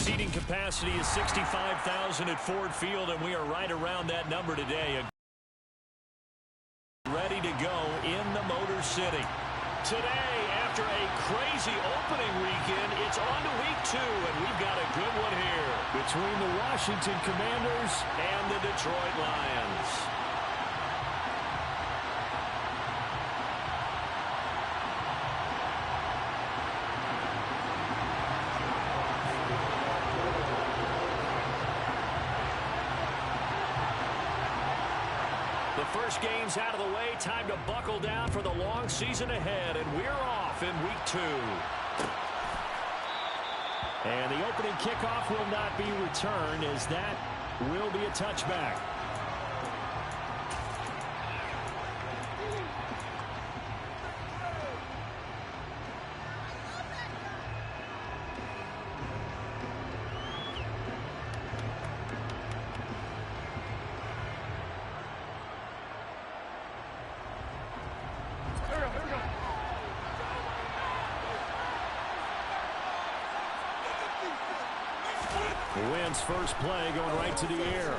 seating capacity is 65,000 at Ford Field, and we are right around that number today. Ready to go in the Motor City. Today, after a crazy opening weekend, it's on to week 2, and we've got a good one here between the Washington Commanders and the Detroit Lions. The first game's out of the way. Time to buckle down for the long season ahead, and we're off in week 2. And the opening kickoff will not be returned, as that will be a touchback. Wins first play, going right to the air.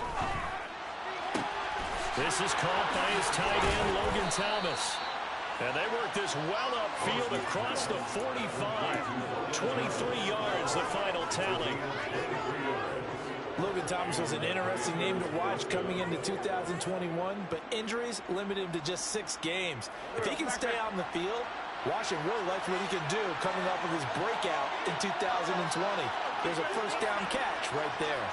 This is caught by his tight end, Logan Thomas. And they work this well upfield across the 45. 23 yards, the final tally. Logan Thomas was an interesting name to watch coming into 2021, but injuries limited him to just 6 games. If he can stay out in the field, Washington really likes what he can do coming off of his breakout in 2020. There's a first down catch right there.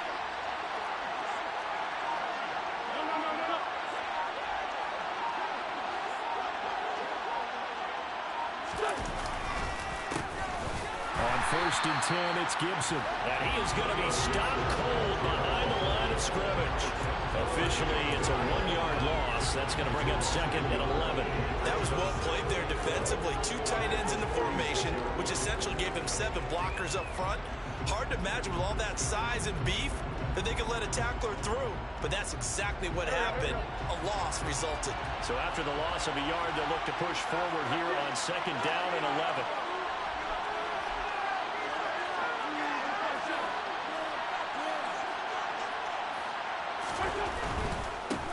On 1st and 10, it's Gibson. And he is going to be stopped cold behind the line of scrimmage. Officially, it's a 1-yard loss. That's going to bring up 2nd and 11. That was well played there defensively. 2 tight ends in the formation, which essentially gave him 7 blockers up front. Hard to imagine with all that size and beef that they could let a tackler through. But that's exactly what happened. A loss resulted. So after the loss of a yard, they'll look to push forward here on 2nd down and 11.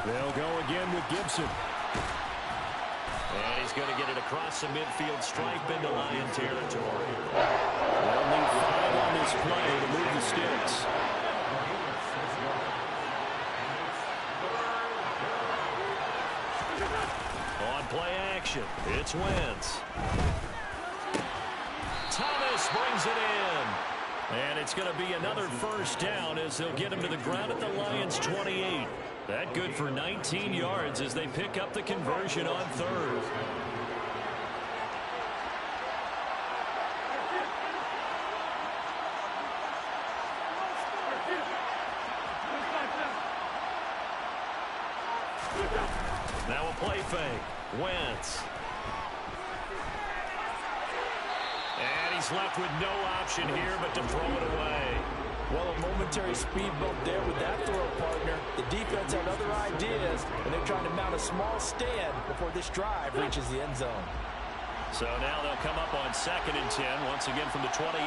They'll go again with Gibson. And he's going to get it across the midfield stripe into Lion territory. They'll need 5 on this play to move the sticks. On play action, it's Wentz. Thomas brings it in. And it's going to be another first down as they'll get him to the ground at the Lions' 28. That good for 19 yards as they pick up the conversion on 3rd. Now a play fake. Wentz. And he's left with no option here but to throw it away. Well, a momentary speed bump there with that throw, partner. The defense had other ideas, and they're trying to mount a small stand before this drive reaches the end zone. So now they'll come up on 2nd and 10, once again from the 28.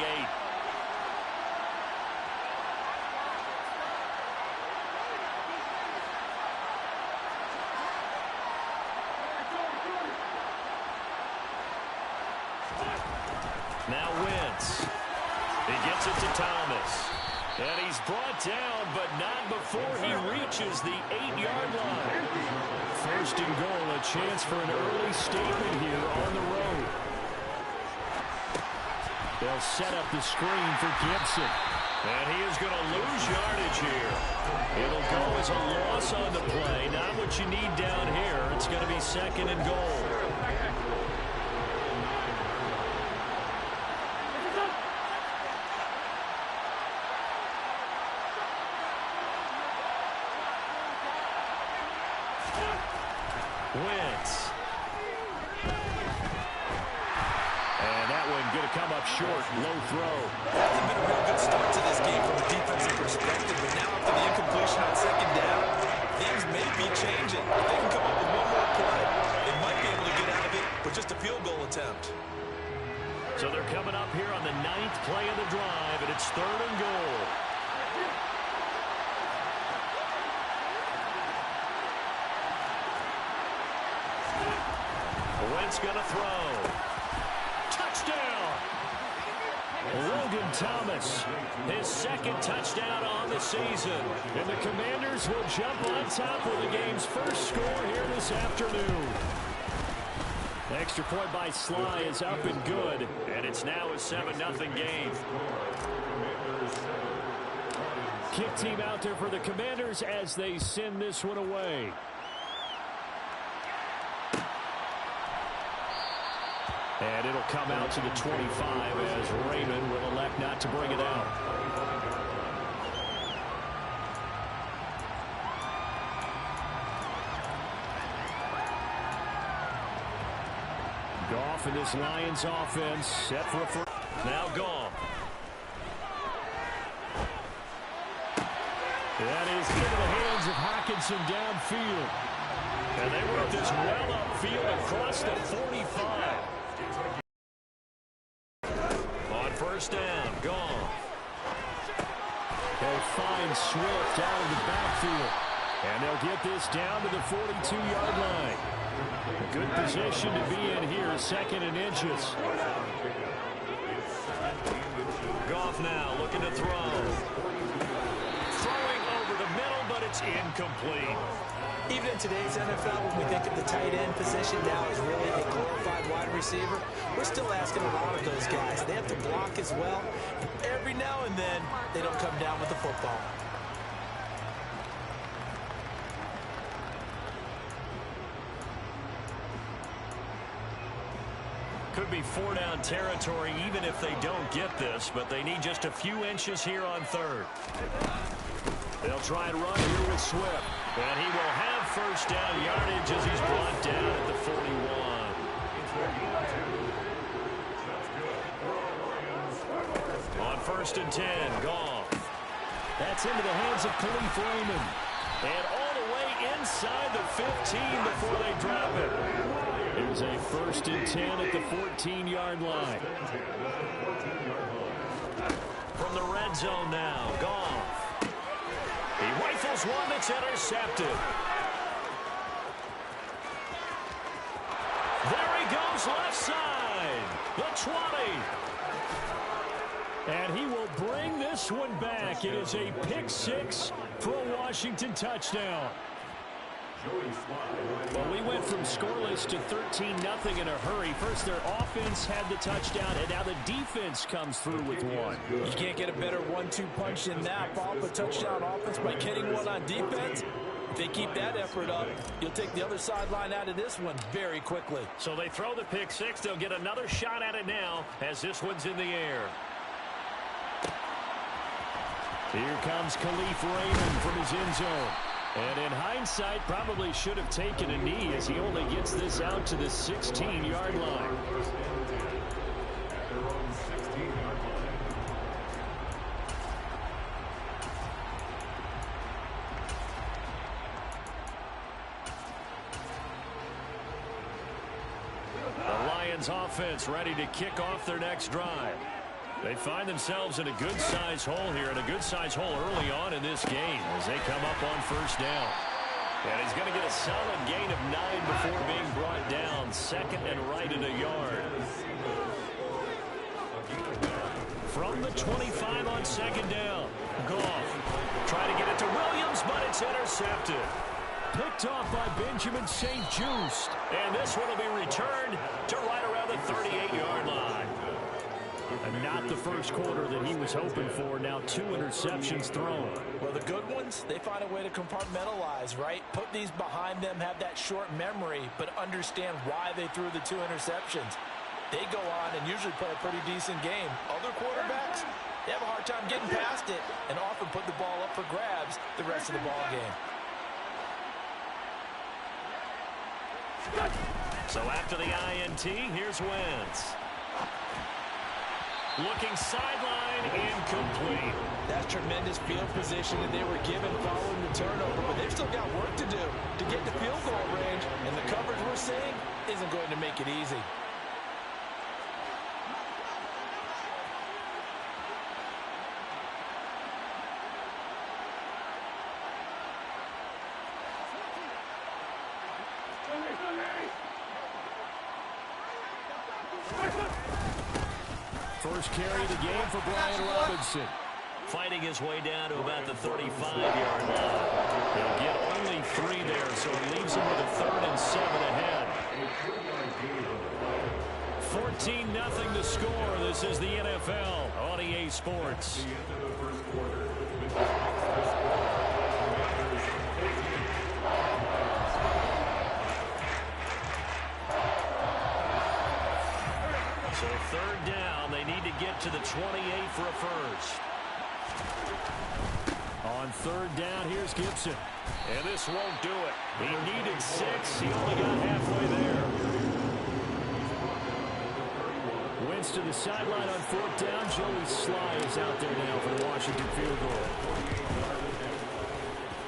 Now Wentz. He gets it to Thomas. And he's brought down, but not before he reaches the 8-yard line. 1st and goal, a chance for an early statement here on the road. They'll set up the screen for Gibson. And he is going to lose yardage here. It'll go as a loss on the play. Not what you need down here. It's going to be 2nd and goal. Wentz. And that one going to come up short. Low throw. Hasn't been a real good start to this game from a defensive perspective, but now after the incompletion on 2nd down, things may be changing. If they can come up with one more play, they might be able to get out of it with just a field goal attempt. So they're coming up here on the 9th play of the drive, and it's 3rd and goal. Wentz going to throw. Touchdown! Logan Thomas, his 2nd touchdown on the season. And the Commanders will jump on top of the game's first score here this afternoon. The extra point by Sly is up and good, and it's now a 7-0 game. Kick team out there for the Commanders as they send this one away. And it'll come out to the 25 as Raymond will elect not to bring it out. Goff and this Lions offense set for a first. Now Goff. That is into the hands of Hockenson downfield. And they work this well upfield across the 45. On first down, Goff. They find Swift out of the backfield. And they'll get this down to the 42-yard line. A good position to be in here, 2nd and inches. Goff now looking to throw. Throwing over the middle, but it's incomplete. Even in today's NFL, when we think of the tight end position now as really a glorified wide receiver, we're still asking a lot of those guys. They have to block as well. And every now and then, they don't come down with the football. Could be 4-down territory even if they don't get this, but they need just a few inches here on 3rd. They'll try and run here with Swift. And he will have first down yardage as he's brought down at the 41. On 1st and 10, Goff. That's into the hands of Khalif Raymond. And all the way inside the 15 before they drop it. Here's a 1st and 10 at the 14-yard line. From the red zone now, Goff. He rifles one that's intercepted. There he goes, left side. The 20. And he will bring this one back. It is a pick 6 for a Washington touchdown. Well, we went from scoreless to 13-0 in a hurry. First, their offense had the touchdown, and now the defense comes through with one. You can't get a better 1-2 punch than that. Follow up a touchdown offense by getting one on defense. If they keep that effort up, you'll take the other sideline out of this one very quickly. So they throw the pick 6. They'll get another shot at it now as this one's in the air. Here comes Khalif Raymond from his end zone. And in hindsight, probably should have taken a knee as he only gets this out to the 16-yard line. The Lions offense ready to kick off their next drive. They find themselves in a good-sized hole here, and a good-sized hole early on in this game as they come up on first down. And he's going to get a solid gain of 9 before being brought down. 2nd and right at a yard. From the 25 on 2nd down. Goff trying to get it to Williams, but it's intercepted. Picked off by Benjamin St. Juste. And this one will be returned to right around the 38-yard line. And not the first quarter that he was hoping for. Now 2 interceptions thrown. Well, the good ones, they find a way to compartmentalize, right? Put these behind them, have that short memory, but understand why they threw the 2 interceptions. They go on and usually play a pretty decent game. Other quarterbacks, they have a hard time getting past it and often put the ball up for grabs the rest of the ball game. So after the INT, here's Wentz. Looking sideline, incomplete. That's tremendous field position that they were given following the turnover, but they've still got work to do to get to field goal range, and the coverage we're seeing isn't going to make it easy. First carry of the game for Brian Robinson. Fighting his way down to about the 35-yard line. He'll get only 3 there, so it leaves him with a 3rd and 7 ahead. 14-0 the score. This is the NFL on EA Sports. So 3rd down, they need to get to the 28 for a first. On 3rd down, here's Gibson. And this won't do it. He needed 6. He only got halfway there. Wentz to the sideline on 4th down. Joey Sly is out there now for the Washington field goal.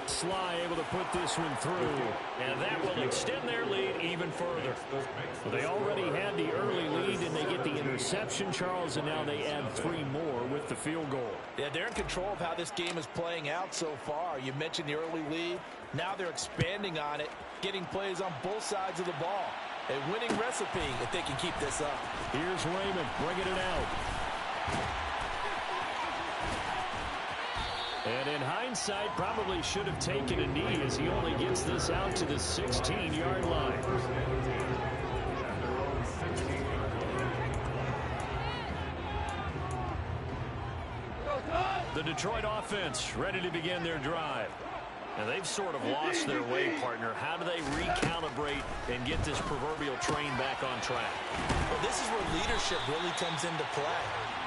Sly able to put this one through, and that will extend their lead even further. They already had the early lead, and they get the interception, Charles, and now they add 3 more with the field goal. Yeah, they're in control of how this game is playing out so far. You mentioned the early lead. Now they're expanding on it, getting plays on both sides of the ball. A winning recipe if they can keep this up. Here's Raymond bringing it out. And in hindsight, probably should have taken a knee as he only gets this out to the 16-yard line. The Detroit offense ready to begin their drive. And they've sort of lost their way, partner. How do they recalibrate and get this proverbial train back on track? Well, this is where leadership really comes into play.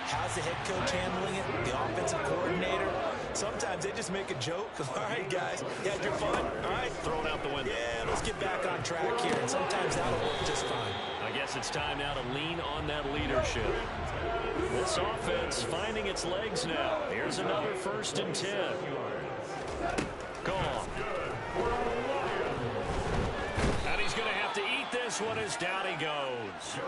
How's the head coach handling it? The offensive coordinator? Sometimes they just make a joke. All right, guys, you had your fun? All right. Throw it out the window. Yeah, let's get back on track here. And sometimes that'll work just fine. I guess it's time now to lean on that leadership. This offense finding its legs now. Here's another 1st and 10. Gone. And he's going to have to eat this one as down he goes.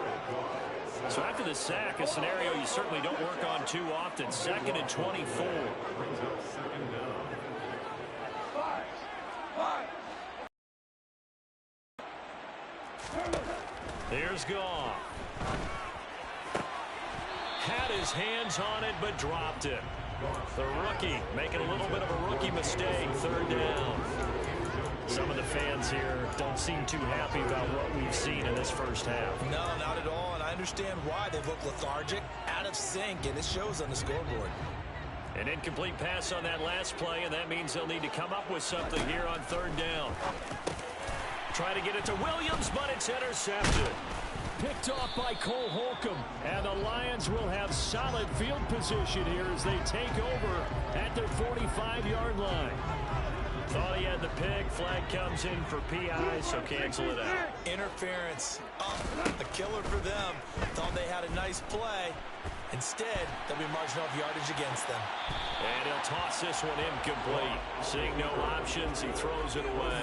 So after the sack, a scenario you certainly don't work on too often. 2nd and 24. Here's Goff. Had his hands on it, but dropped it. The rookie making a little bit of a rookie mistake. 3rd down. Some of the fans here don't seem too happy about what we've seen in this first half. No, not at all, and I understand why. They look lethargic, out of sync, and it shows on the scoreboard. An incomplete pass on that last play, and that means they'll need to come up with something here on 3rd down. Try to get it to Williams, but it's intercepted. Picked off by Cole Holcomb, and the Lions will have solid field position here as they take over at their 45-yard line. Thought he had the pick. Flag comes in for PI, so cancel it out. Interference. Oh, a killer for them. Thought they had a nice play. Instead, they'll be marginal yardage against them. And he'll toss this one incomplete. Seeing no options, he throws it away.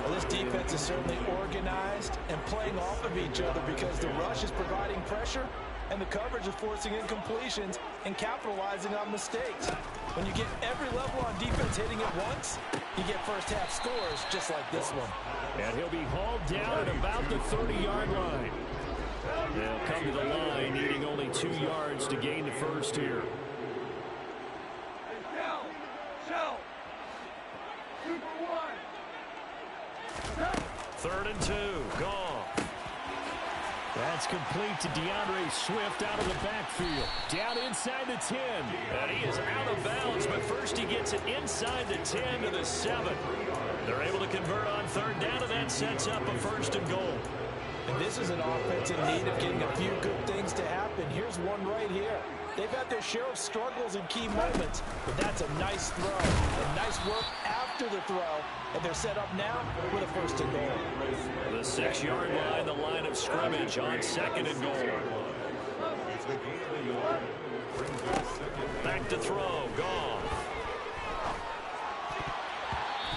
Well, this defense is certainly organized and playing off of each other because the rush is providing pressure and the coverage is forcing incompletions and capitalizing on mistakes. When you get every level on defense hitting at once, you get first-half scores just like this one. And he'll be hauled down at about the 30-yard line. They'll come to the line, needing only 2 yards to gain the first here. Third and 2, gone. That's complete to DeAndre Swift out of the backfield. Down inside the 10. And he is out of bounds, but first he gets it inside the 10 to the 7. They're able to convert on 3rd down, and that sets up a 1st and goal. And this is an offense in need of getting a few good things to happen. Here's one right here. They've had their share of struggles in key moments, but that's a nice throw. And nice work after the throw. And they're set up now with a 1st and goal. The 6-yard line, the line of scrimmage on 2nd and goal. Back to throw, gone.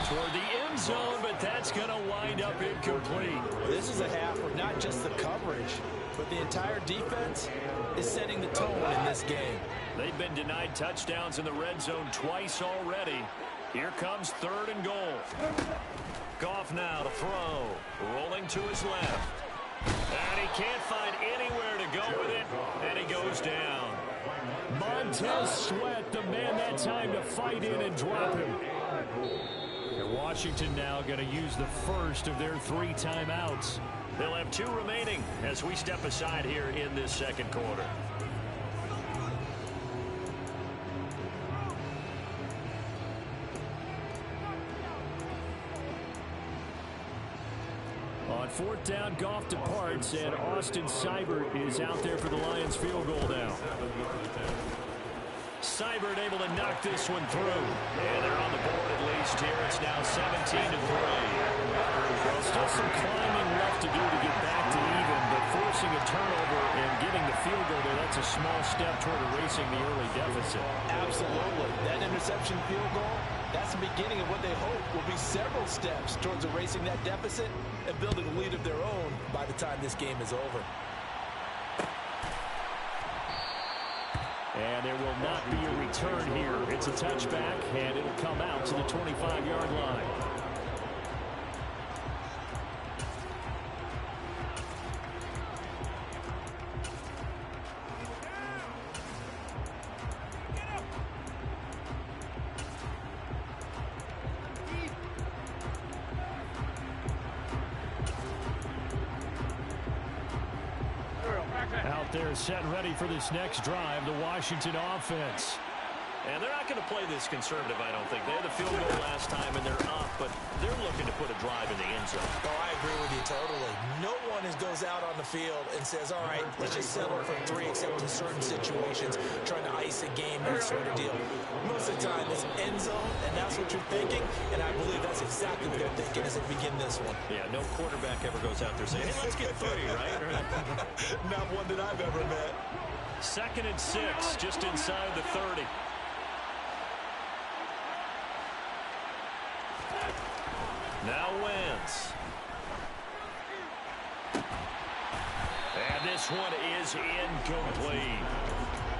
Toward the end zone, but that's going to wind up incomplete. This is a half where not just the coverage, but the entire defense is setting the tone in this game. They've been denied touchdowns in the red zone twice already. Here comes 3rd and goal. Goff now to throw. Rolling to his left. And he can't find anywhere to go with it, and he goes down. Montez Sweat, the man that time to fight in and drop him. And Washington now going to use the first of their 3 timeouts. They'll have 2 remaining as we step aside here in this second quarter. On 4th down, Goff departs, and Austin Seibert is out there for the Lions field goal now. Seibert able to knock this one through. And they're on the board at least here. It's now 17-3. Well, still some climbing left to do to get back to even, but forcing a turnover and getting the field goal there, that's a small step toward erasing the early deficit. Absolutely. That interception field goal, that's the beginning of what they hope will be several steps towards erasing that deficit and building a lead of their own by the time this game is over. And there will not be a return here. It's a touchback, and it'll come out to the 25-yard line. Out there set and ready for this next drive, the Washington offense. And they're not going to play this conservative, I don't think. They had the field goal last time, and they're up, but they're looking to put a drive in the end zone. Oh, I agree with you totally. No one goes out on the field and says, all right, let's just settle for 3, except in certain situations, trying to ice a game, that sort of deal. Most of the time, it's end zone, and that's what you're thinking, and I believe that's exactly what they're thinking as they begin this one. Yeah, no quarterback ever goes out there saying, hey, let's get 3, right? Not one that I've ever met. 2nd and 6, just inside the 30. Now wins. And this one is incomplete.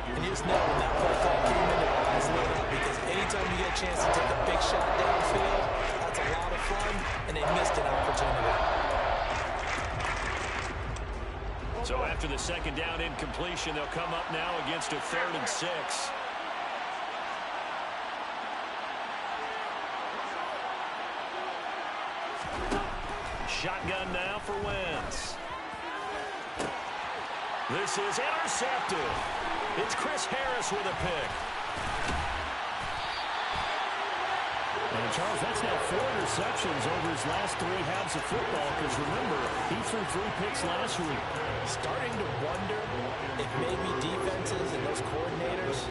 And you just know when that play call came in, their eyes lit up, because anytime you get a chance to take a big shot downfield, that's a lot of fun, and they missed an opportunity. So after the 2nd down incompletion, they'll come up now against a 3rd and 6. Shotgun now for Wentz. This is intercepted. It's Chris Harris with a pick. And Charles, that's now 4 interceptions over his last 3 halves of football, because remember, he threw 3 picks last week. Starting to wonder if maybe defenses and those coordinators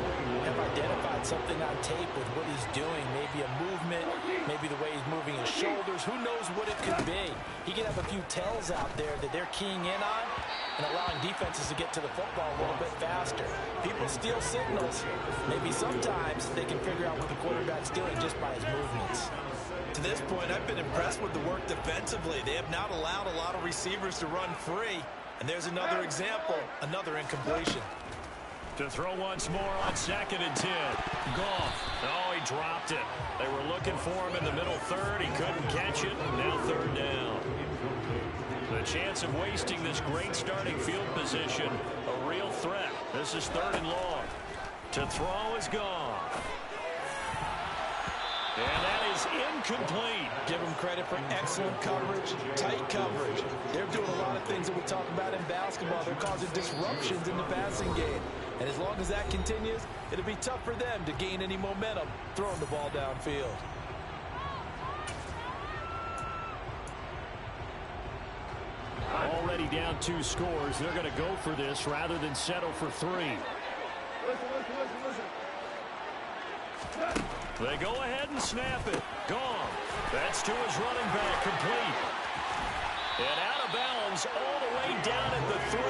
have identified something on tape with what he's doing. Maybe a movement, maybe the way he's moving his shoulders. Who knows what it could be? He could have a few tells out there that they're keying in on and allowing defenses to get to the football a little bit faster. People steal signals. Maybe sometimes they can figure out what the quarterback's doing just by his movements. To this point, I've been impressed with the work defensively. They have not allowed a lot of receivers to run free. And there's another example, another incompletion. To throw once more on 2nd and 10. Goff. Oh, he dropped it. They were looking for him in the middle 3rd. He couldn't catch it. Now 3rd down. The chance of wasting this great starting field position, a real threat. This is 3rd and long. To throw is gone. And that is incomplete. Give them credit for excellent coverage, tight coverage. They're doing a lot of things that we talk about in basketball. They're causing disruptions in the passing game. And as long as that continues, it'll be tough for them to gain any momentum throwing the ball downfield. Already down 2 scores. They're going to go for this rather than settle for 3. They go ahead and snap it. Gone. That's to his running back. Complete. And out of bounds all the way down at the 3.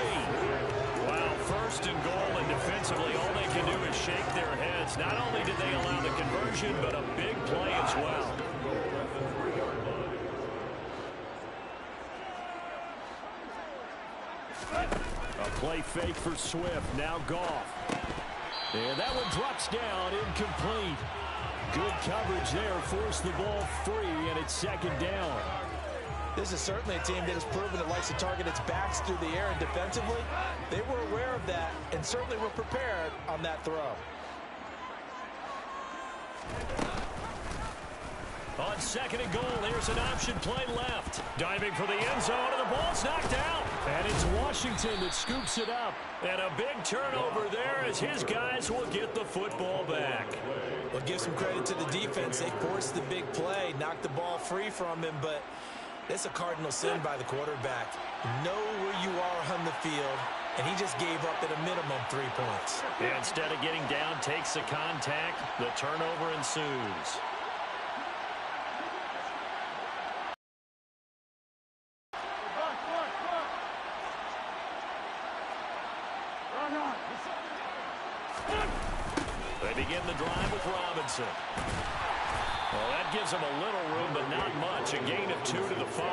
Wow, 1st and goal, and defensively all they can do is shake their heads. Not only did they allow the conversion, but a big play as well. A play fake for Swift. Now Goff. And that one drops down, incomplete. Good coverage there, forced the ball free, and it's 2nd down. This is certainly a team that has proven it likes to target its backs through the air, and defensively, they were aware of that and certainly were prepared on that throw. On second and goal, here's an option play left. Diving for the end zone, and the ball's knocked out. And it's Washington that scoops it up. And a big turnover there as his guys will get the football back. Well, give some credit to the defense. They forced the big play, knocked the ball free from him, but it's a cardinal sin by the quarterback. Know where you are on the field, and he just gave up at a minimum 3 points. And instead of getting down, takes the contact. The turnover ensues. They begin the drive with Robinson. Well, that gives them a little room, but not much. A gain of 2 to the 5.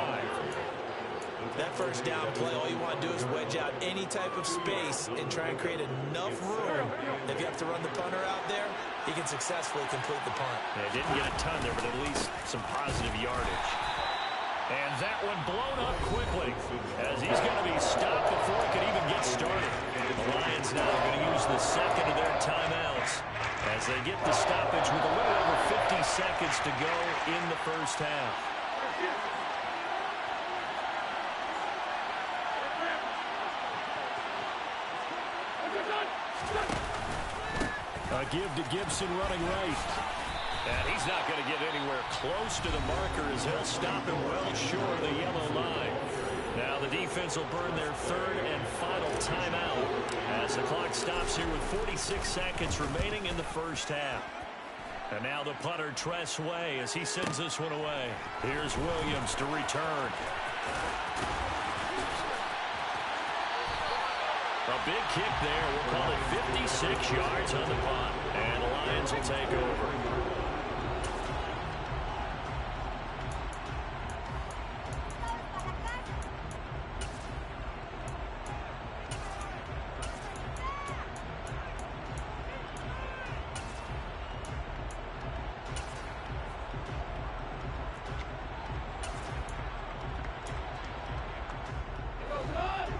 That first down play, all you want to do is wedge out any type of space and try and create enough room. If you have to run the punter out there, he can successfully complete the punt. Yeah, didn't get a ton there, but at least some positive yardage. And that one blown up quickly as he's going to be stopped before he can even get started. The Lions now are going to use the second of their timeouts as they get the stoppage with a little over 50 seconds to go in the first half. A give to Gibson running right. And he's not going to get anywhere close to the marker as he'll stop him well short of the yellow line. Now the defense will burn their third and final timeout as the clock stops here with 46 seconds remaining in the first half. And now the punter Tress Way as he sends this one away. Here's Williams to return. A big kick there. We'll call it 56 yards on the punt. And the Lions will take over.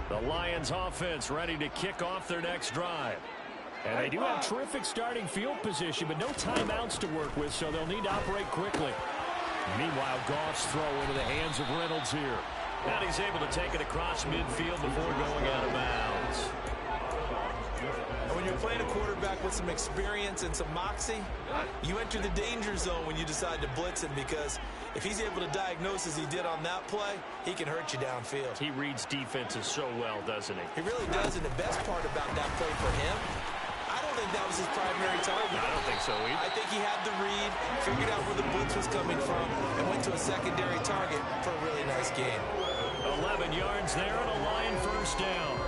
The Lions offense ready to kick off their next drive. And they do have terrific starting field position, but no timeouts to work with, so they'll need to operate quickly. Meanwhile, Goff's throw into the hands of Reynolds here. And he's able to take it across midfield before going out of bounds. When you're playing a quarterback with some experience and some moxie, you enter the danger zone when you decide to blitz him, because if he's able to diagnose as he did on that play, he can hurt you downfield. He reads defenses so well, doesn't he? He really does, and the best part about that play for him, I don't think that was his primary target. I don't think so either. I think he had the read, figured out where the blitz was coming from, and went to a secondary target for a really nice game. 11 yards there and a Lion first down.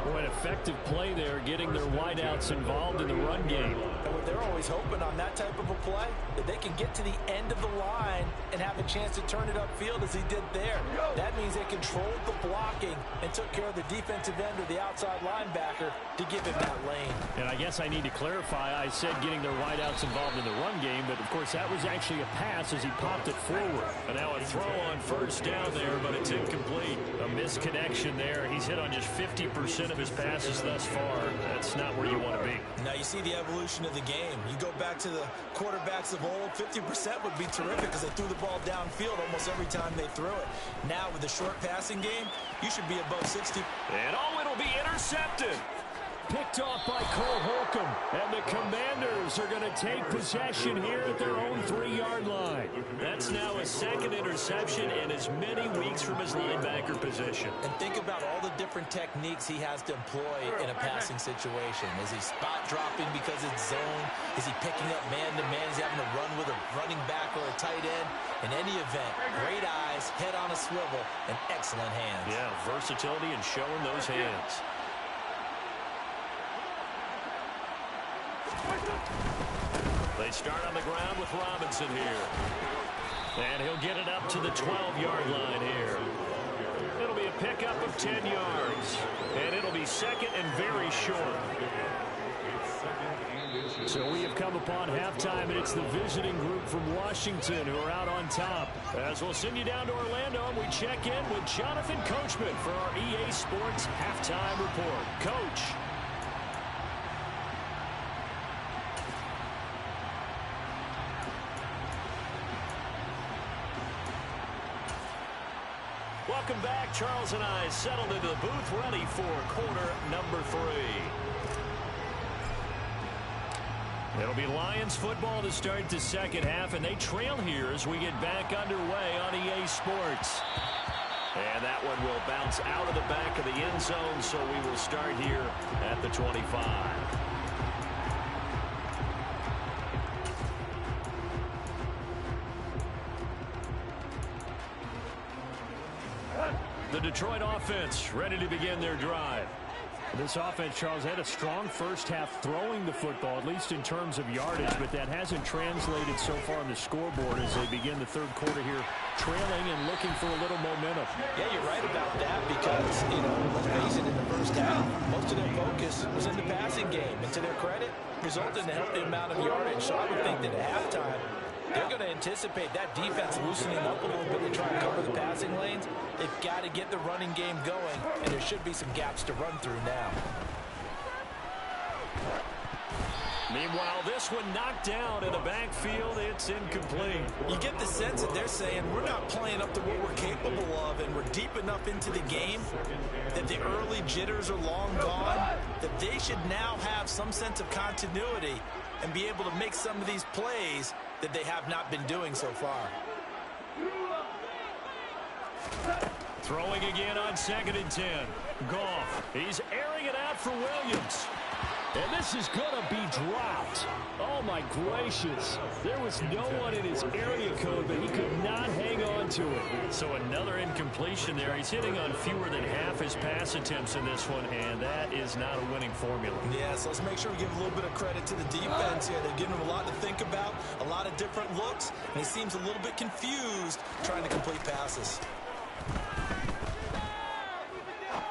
Boy, an effective play there, getting their wideouts involved in the run game. And what they're always hoping on that type of a play, that they can get to the end of the line and have a chance to turn it upfield as he did there. That means they controlled the blocking and took care of the defensive end or the outside linebacker to give him that lane. And I guess I need to clarify, I said getting their wideouts involved in the run game, but of course that was actually a pass as he popped it forward. And now a throw on first down there, but it's incomplete. A misconnection there. He's hit on just 50% of his passes thus far. That's not where you want to be. Now you see the evolution of the game. You go back to the quarterbacks of old, 50% would be terrific because they threw the ball downfield almost every time they threw it. Now with the short passing game, you should be above 60. And it'll be intercepted. Picked off by Cole Holcomb. And the Commanders are going to take possession here at their own 3-yard line. That's now a second interception in as many weeks from his linebacker position. And think about all the different techniques he has to employ in a passing situation. Is he spot dropping because it's zone? Is he picking up man-to-man? Is he having to run with a running back or a tight end? In any event, great eyes, head on a swivel, and excellent hands. Yeah, versatility and showing those hands. They start on the ground with Robinson here. And he'll get it up to the 12-yard line here. It'll be a pickup of 10 yards. And it'll be second and very short. So we have come upon halftime, and it's the visiting group from Washington who are out on top. As we'll send you down to Orlando, and we check in with Jonathan Coachman for our EA Sports Halftime Report. Coach. Welcome back. Charles and I settled into the booth, ready for quarter number 3. It'll be Lions football to start the second half, and they trail here as we get back underway on EA Sports. And that one will bounce out of the back of the end zone, so we will start here at the 25. The Detroit offense ready to begin their drive. This offense, Charles, had a strong first half throwing the football, at least in terms of yardage, but that hasn't translated so far on the scoreboard as they begin the third quarter here, trailing and looking for a little momentum. Yeah, you're right about that because, let's face it, in the first half, most of their focus was in the passing game. And to their credit, resulted in a healthy amount of yardage. So I would think that at halftime, they're going to anticipate that defense loosening up a little bit to try and cover the passing lanes. They've got to get the running game going, and there should be some gaps to run through now. Meanwhile, this one knocked down in the backfield. It's incomplete. You get the sense that they're saying we're not playing up to what we're capable of, and we're deep enough into the game that the early jitters are long gone, that they should now have some sense of continuity and be able to make some of these plays that they have not been doing so far. Throwing again on 2nd and 10. Goff. He's airing it out for Williams. And this is going to be dropped. Oh, my gracious. There was no one in his area code, but he could not hang on to it. So another incompletion there. He's hitting on fewer than half his pass attempts in this one, and that is not a winning formula. Yeah, so let's make sure we give a little bit of credit to the defense here. They're giving him a lot to think about, a lot of different looks, and he seems a little bit confused trying to complete passes.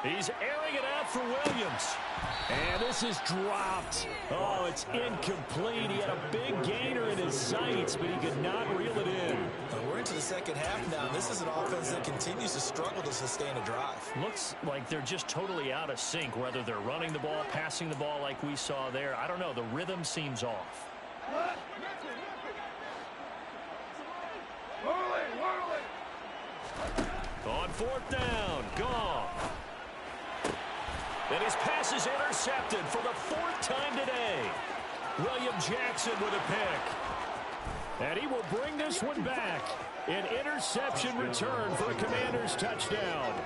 He's airing it out for Williams. And this is dropped. Oh, it's incomplete. He had a big gainer in his sights, but he could not reel it in. We're into the second half now. This is an offense that continues to struggle to sustain a drive. Looks like they're just totally out of sync, whether they're running the ball, passing the ball like we saw there. I don't know. The rhythm seems off. On 4th down, Goff. And his pass is intercepted for the 4th time today. William Jackson with a pick. And he will bring this one back. An interception return for a Commanders touchdown.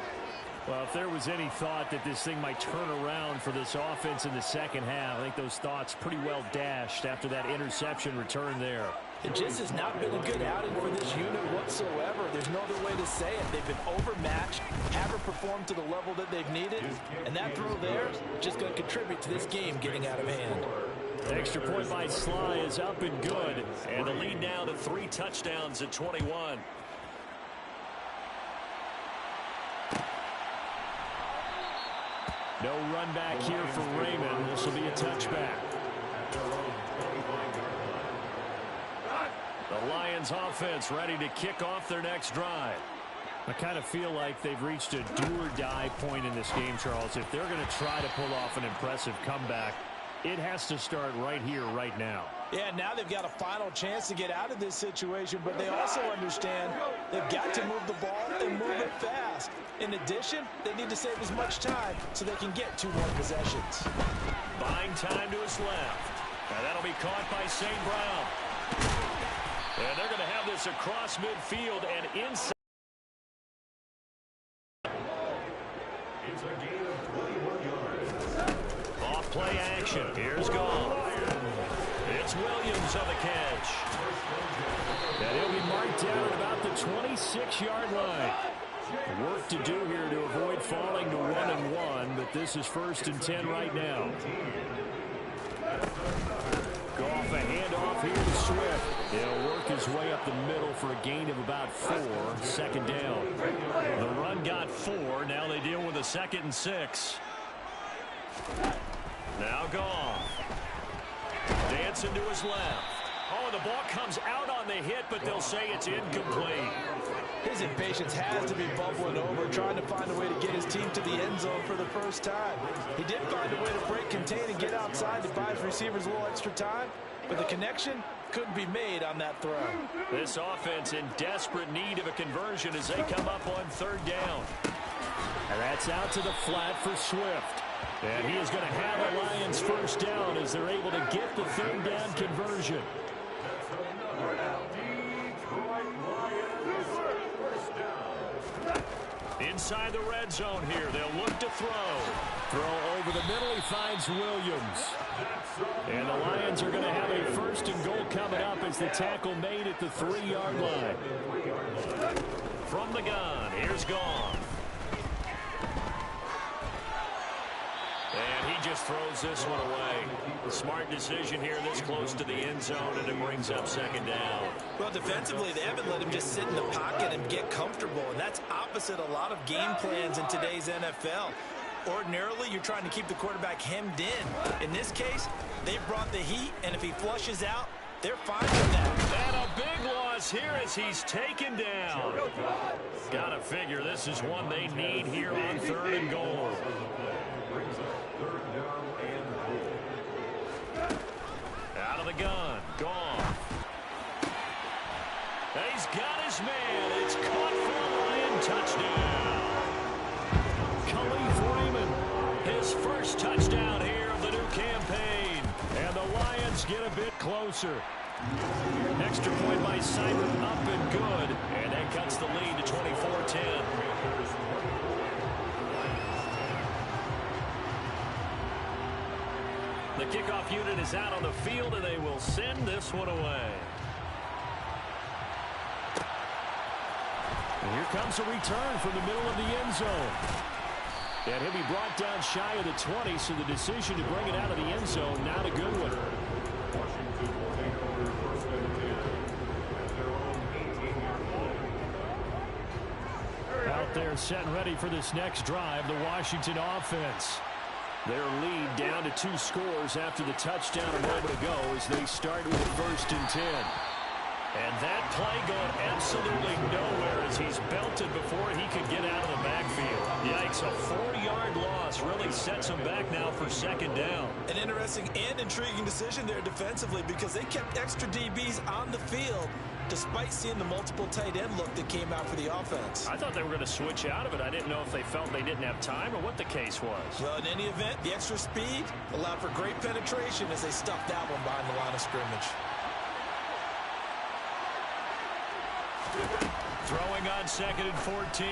Well, if there was any thought that this thing might turn around for this offense in the second half, I think those thoughts pretty well dashed after that interception return there. It just has not been a good outing for this unit whatsoever. There's no other way to say it. They've been overmatched, haven't performed to the level that they've needed, and that throw there is just going to contribute to this game getting out of hand. Extra point by Sly is up and good, and the lead now to 3 touchdowns at 21. No run back here for Raymond. This will be a touchback. The Lions offense ready to kick off their next drive. I kind of feel like they've reached a do-or-die point in this game, Charles. If they're going to try to pull off an impressive comeback, it has to start right here, right now. Yeah, now they've got a final chance to get out of this situation, but they also understand they've got to move the ball and move it fast. In addition, they need to save as much time so they can get 2 more possessions. Buying time to his left. Now that'll be caught by St. Brown. And they're going to have this across midfield and inside. Off play action. Here's Goff. It's Williams on the catch. And he'll be marked down at about the 26-yard line. Work to do here to avoid falling to 1-1, but this is 1st and 10 right now. Goff, a handoff here to Swift. He'll work his way up the middle for a gain of about 4. 2nd down. The run got 4. Now they deal with a 2nd and 6. Now Goff. Dancing to his left. Oh, the ball comes out on the hit, but they'll say it's incomplete. His impatience has to be bubbling over, trying to find a way to get his team to the end zone for the first time. He did find a way to break, contain, and get outside to buy his receivers a little extra time. but the connection couldn't be made on that throw. This offense in desperate need of a conversion as they come up on third down. And that's out to the flat for Swift. And he is going to have the Lions first down as they're able to get the third down conversion. Inside the red zone here, they'll look to throw. Throw over the middle, he finds Williams. And the Lions are going to have a first and goal coming up as the tackle made at the 3-yard line. From the gun, here's Gone. And he just throws this one away. A smart decision here this close to the end zone, and it brings up second down. Well, defensively, they haven't let him just sit in the pocket and get comfortable, and that's opposite a lot of game plans in today's NFL. Ordinarily, you're trying to keep the quarterback hemmed in. In this case, they've brought the heat, and if he flushes out, they're fine with that. And a big loss here as he's taken down. Gotta figure this is one they need here on third and goal. Out of the gun, Gone. He's got his man. It's caught for a Lion touchdown. Khalif Raymond, his first touchdown here of the new campaign. And the Lions get a bit closer. Extra point by Simon up and good. And that cuts the lead to 24-10. The kickoff unit is out on the field, and they will send this one away. And here comes a return from the middle of the end zone. And he'll be brought down shy of the 20, so the decision to bring it out of the end zone, not a good one. Out there set and ready for this next drive, the Washington offense. Their lead down to 2 scores after the touchdown a moment ago as they start with a 1st and 10. And that play going absolutely nowhere as he's belted before he could get out of the backfield. Yikes, a 4-yard loss really sets him back now for second down. An interesting and intriguing decision there defensively because they kept extra DBs on the field despite seeing the multiple tight end look that came out for the offense. I thought they were going to switch out of it. I didn't know if they felt they didn't have time or what the case was. Well, in any event, the extra speed allowed for great penetration as they stuffed that one behind the line of scrimmage. Throwing on 2nd and 14.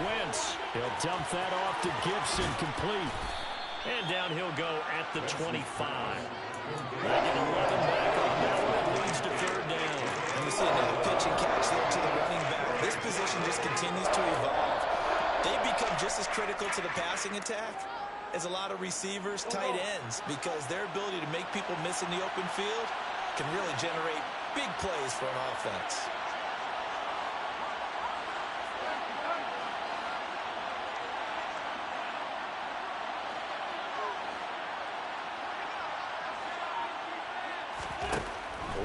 Wentz. He'll dump that off to Gibson, complete. And down he'll go at the 25. They get 11 back on that one. It leads to third down. And we see another pitch and catch there to the running back. This position just continues to evolve. They become just as critical to the passing attack as a lot of receivers, tight ends, because their ability to make people miss in the open field can really generate big plays for an offense.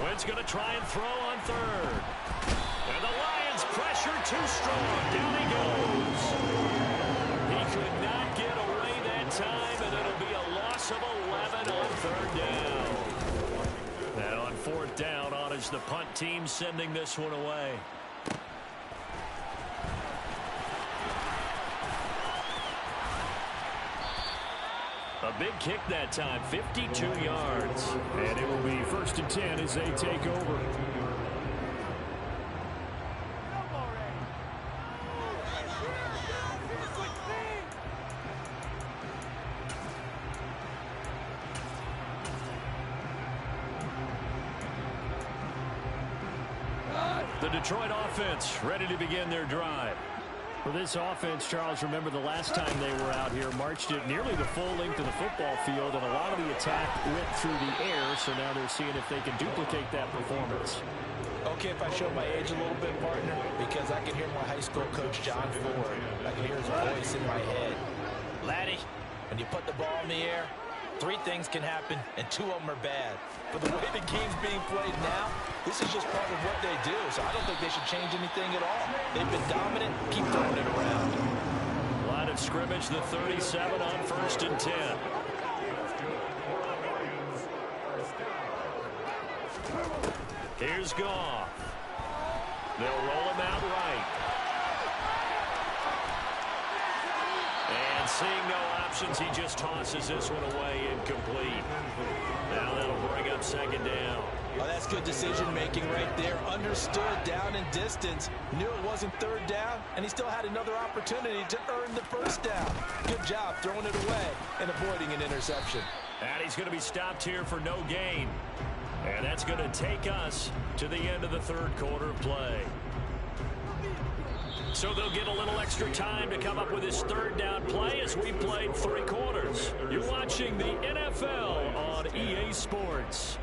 Wentz going to try and throw on third. And the Lions pressure too strong. Down he goes. He could not get away that time, and it'll be a loss of 11 on third down. And on 4th down, on is the punt team sending this one away. A big kick that time, 52 yards. And it will be 1st and 10 as they take over. The Detroit offense ready to begin their drive. For this offense, Charles, remember the last time they were out here, marched it nearly the full length of the football field, and a lot of the attack went through the air, so now they're seeing if they can duplicate that performance. Okay, if I show my age a little bit, partner, because I can hear my high school coach, John Ford. I can hear his voice in my head. Laddie, when you put the ball in the air, 3 things can happen, and 2 of them are bad. But the way the game's being played now, this is just part of what they do, so I don't think they should change anything at all. They've been dominant. Keep throwing it around. Line of scrimmage, the 37 on 1st and 10. Here's Goff. They'll roll him out right. And seeing no options, he just tosses this one away incomplete. Now that'll bring up second down. Oh, that's good decision-making right there. Understood down and distance. Knew it wasn't third down, and he still had another opportunity to earn the first down. Good job throwing it away and avoiding an interception. And he's going to be stopped here for no gain. And that's going to take us to the end of the third quarter of play. So they'll get a little extra time to come up with his third down play as we played 3 quarters. You're watching the NFL on EA Sports.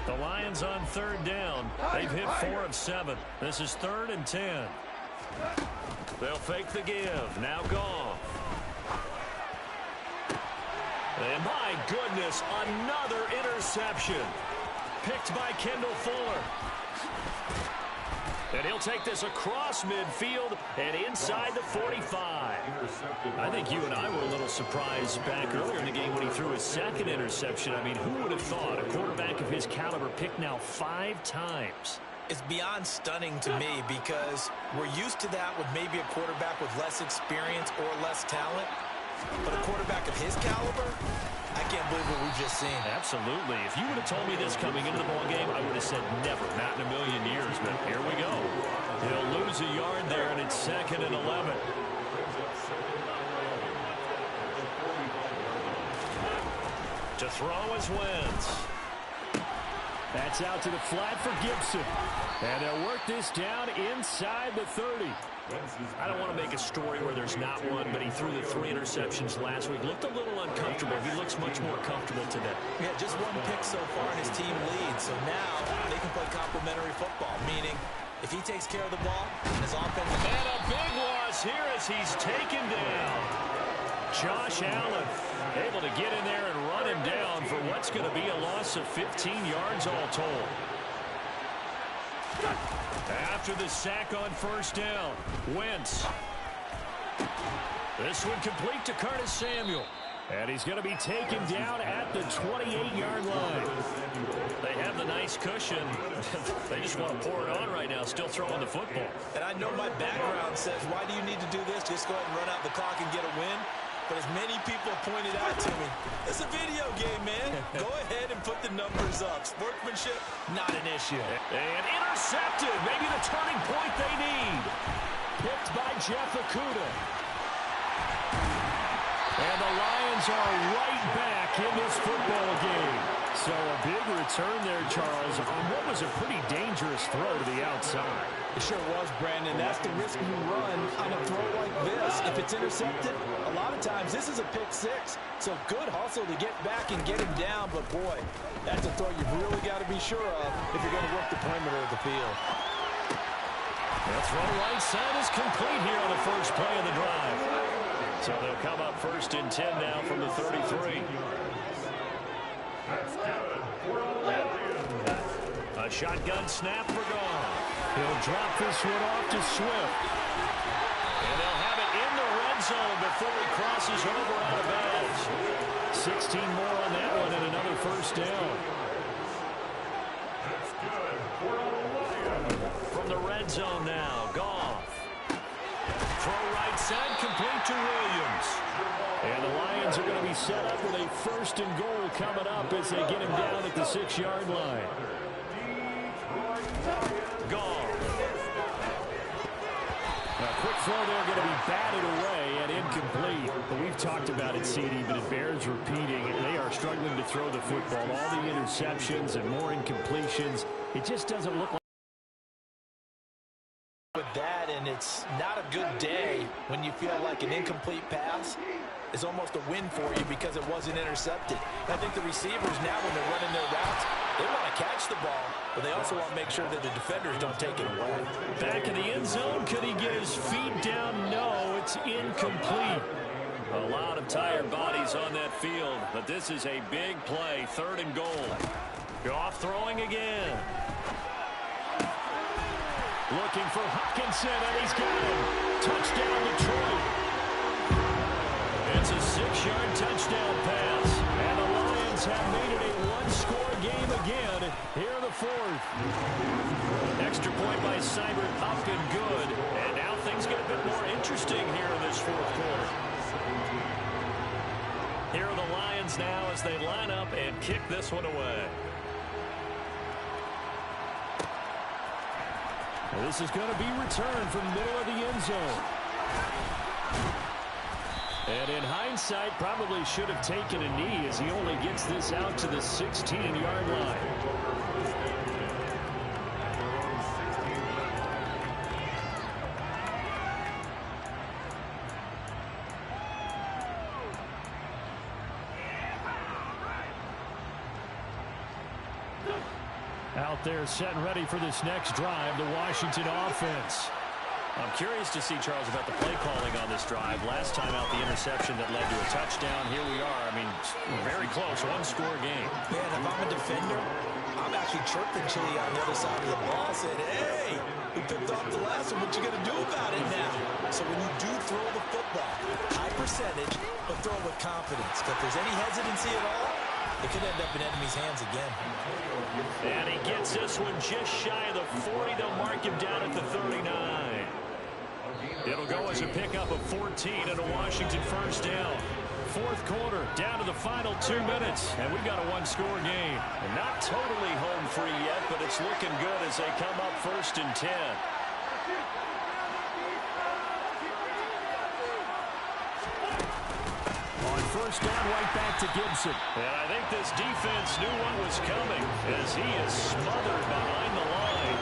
The Lions on third down. They've hit 4 of 7. This is 3rd and 10. They'll fake the give. Now Goff. And my goodness, another interception. Picked by Kendall Fuller. And he'll take this across midfield and inside the 45. I think you and I were a little surprised back earlier in the game when he threw his second interception. I mean, who would have thought a quarterback of his caliber picked now 5 times? It's beyond stunning to me because we're used to that with maybe a quarterback with less experience or less talent. But a quarterback of his caliber, I can't believe what we've just seen. Absolutely. If you would have told me this coming into the ballgame, I would have said never, not in a million years. But here we go. He'll lose a yard there, and it's 2nd and 11. To throw is Wentz. That's out to the flat for Gibson. And they'll work this down inside the 30. I don't want to make a story where there's not one, but he threw the 3 interceptions last week. Looked a little uncomfortable. He looks much more comfortable today. Yeah, just 1 pick so far and his team leads. So now they can play complementary football, meaning if he takes care of the ball, his offense... And a big loss here as he's taken down. Josh Allen able to get in there and run him down for what's going to be a loss of 15 yards all told. After the sack on first down, Wentz. This one complete to Curtis Samuel. And he's going to be taken down at the 28-yard line. They have the nice cushion. They just want to pour it on right now, still throwing the football. And I know my background says, why do you need to do this? Just go ahead and run out the clock and get a win. But as many people pointed out to me, it's a video game, man. Go ahead and put the numbers up. Sportsmanship, not an issue. And intercepted. Maybe the turning point they need. Picked by Jeff Okudah. And the Lions are right back in this football game. So a big return there, Charles, on what was a pretty dangerous throw to the outside. It sure was, Brandon. That's the risk you run on a throw like this. If it's intercepted, a lot of times this is a pick 6. So good hustle to get back and get him down. But, boy, that's a throw you've really got to be sure of if you're going to work the perimeter of the field. The throw right side is complete here on the first play of the drive. So they'll come up 1st and 10 now from the 33. A shotgun snap for Goff. He'll drop this one off to Swift. And they'll have it in the red zone before he crosses over out of bounds. 16 more on that one and another first down. From the red zone now, Goff. Throw right side, complete to Williams. And the Lions are going to be set up with a 1st and goal coming up as they get him down at the 6-yard line. Goff. A quick throw there going to be batted away and incomplete. But we've talked about it, CD, but it bears repeating. They are struggling to throw the football. All the interceptions and more incompletions. It just doesn't look like with that, and it's not a good day when you feel like an incomplete pass is almost a win for you because it wasn't intercepted. I think the receivers now, when they're running their routes, they want to catch the ball, but they also want to make sure that the defenders don't take it away. Back in the end zone, could he get his feet down? No, it's incomplete. A lot of tired bodies on that field, but this is a big play, 3rd and goal. Goff throwing again. Looking for Hockenson, and he's got him. Touchdown, Detroit. fourth. Extra point by Seibert, up and good. And now things get a bit more interesting here in this fourth quarter. Here are the Lions now as they line up and kick this one away. Well, this is going to be returned from the middle of the end zone. And in hindsight, probably should have taken a knee as he only gets this out to the 16-yard line. Out there set and ready for this next drive, the Washington offense. I'm curious to see, Charles, about the play calling on this drive. Last time out, the interception that led to a touchdown. Here we are. I mean, very close. One-score game. Man, if I'm a defender, I'm actually chirping Chili on the other side of the ball, saying, hey, we picked off the last one. What you going to do about it now? So when you do throw the football, high percentage, but throw it with confidence. If there's any hesitancy at all, it could end up in enemy's hands again. And he gets this one just shy of the 40. They'll mark him down at the 39. It'll go as a pickup of 14 and a Washington first down. Fourth quarter, down to the final 2 minutes, and we've got a one-score game. And not totally home free yet, but it's looking good as they come up first and 10. On first down, right back to Gibson. And I think this defense knew what was coming as he is smothered behind the line.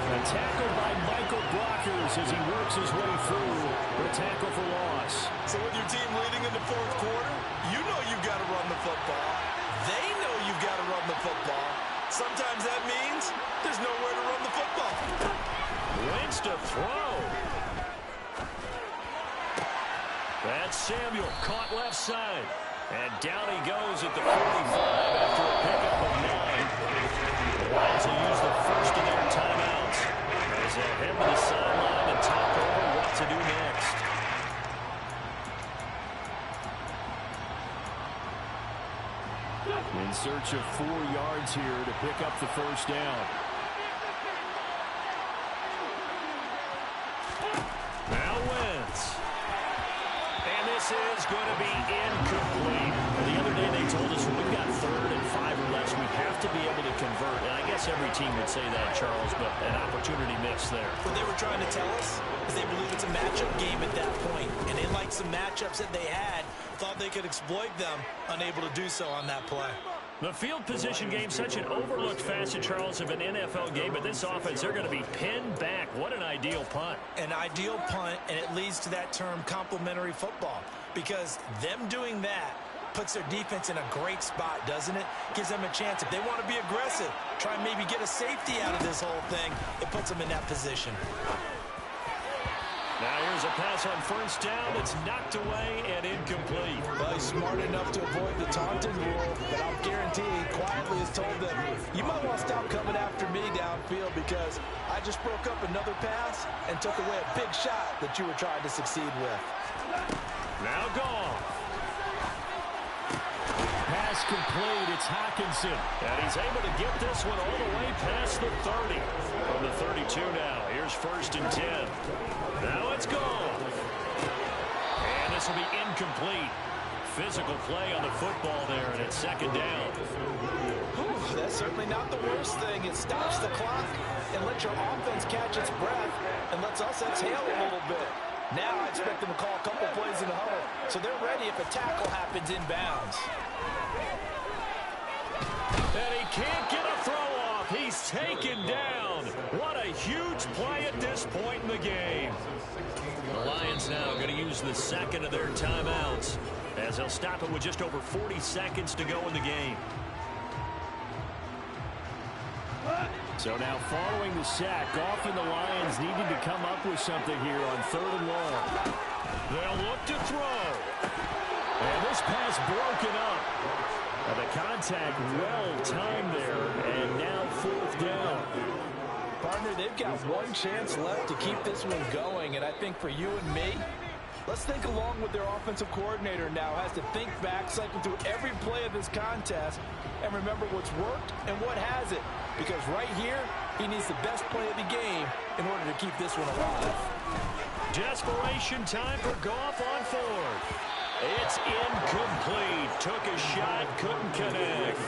A tackle by Michael Blockers as he works his way through. The tackle for loss. So with your team leading in the fourth quarter, you know you've got to run the football. They know you've got to run the football. Sometimes that means there's nowhere to run the football. Wentz to throw. That's Samuel, caught left side. And down he goes at the 45 after a pickup of 9. The Lions will use the first of their timeouts as they head to the sideline and talk over what to do next. In search of 4 yards here to pick up the first down. Now Wentz. And this is going to be incomplete. The other day they told us when we've got 3rd and 5 or less, we have to be able to convert. And I guess every team would say that, Charles, but an opportunity missed there. What they were trying to tell us is they believe it's a matchup game at that point. And they liked some matchups that they had, thought they could exploit them, unable to do so on that play. The field position game, such an overlooked facet, Charles, of an NFL game. But this offense, they're going to be pinned back. What an ideal punt. An ideal punt, and it leads to that term complementary football. Because them doing that puts their defense in a great spot, doesn't it? Gives them a chance. If they want to be aggressive, try and maybe get a safety out of this whole thing, it puts them in that position. Now here's a pass on first down. It's knocked away and incomplete. Well, he's smart enough to avoid the taunting rule, but I'll guarantee he quietly has told them, you might want to stop coming after me downfield because I just broke up another pass and took away a big shot that you were trying to succeed with. Now gone. Pass complete. It's Hockenson. And he's able to get this one all the way past the 30. From the 32 now. Here's first and 10. Now it's gone. And this will be incomplete. Physical play on the football there, and it's second down. Whew, that's certainly not the worst thing. It stops the clock and lets your offense catch its breath and lets us exhale a little bit. Now I expect them to call a couple plays in the huddle, so they're ready if a tackle happens inbounds. And he can't get a throw off. He's taken down. What a huge play at this point in the game. The Lions now going to use the second of their timeouts as they'll stop it with just over 40 seconds to go in the game. So now following the sack, often the Lions needing to come up with something here on 3rd and long. They'll look to throw. And this pass broken up. And the contact well timed there, and now 4th down. Partner, they've got one chance left to keep this one going, and I think for you and me, Let's think along with their offensive coordinator now has to think back, cycle through every play of this contest, and remember what's worked and what hasn't. Because right here, he needs the best play of the game in order to keep this one alive. Desperation time for Goff on fourth. It's incomplete. Took a shot, couldn't connect.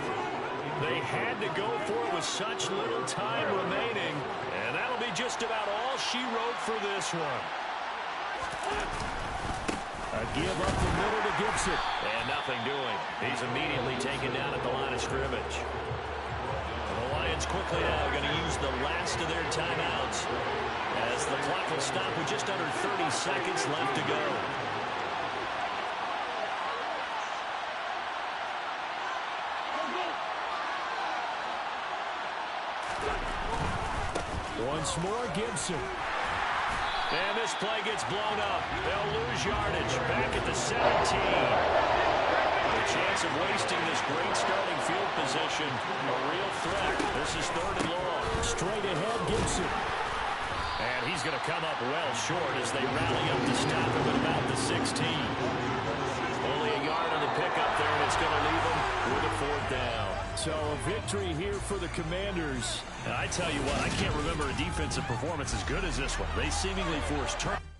They had to go for it with such little time remaining, and that'll be just about all she wrote for this one. A give up the middle to Gibson. And nothing doing. He's immediately taken down at the line of scrimmage. The Lions quickly now going to use the last of their timeouts as the clock will stop with just under 30 seconds left to go. Once more, Gibson. And this play gets blown up. They'll lose yardage. Back at the 17. The chance of wasting this great starting field position, a real threat. This is 3rd and long. Straight ahead, Gibson. And he's going to come up well short as they rally up to stop him at about the 16. Only a yard on the pickup there, and it's going to leave him with a 4th down. So a victory here for the Commanders. And I tell you what, I can't remember a defensive performance as good as this one. They seemingly forced turnovers.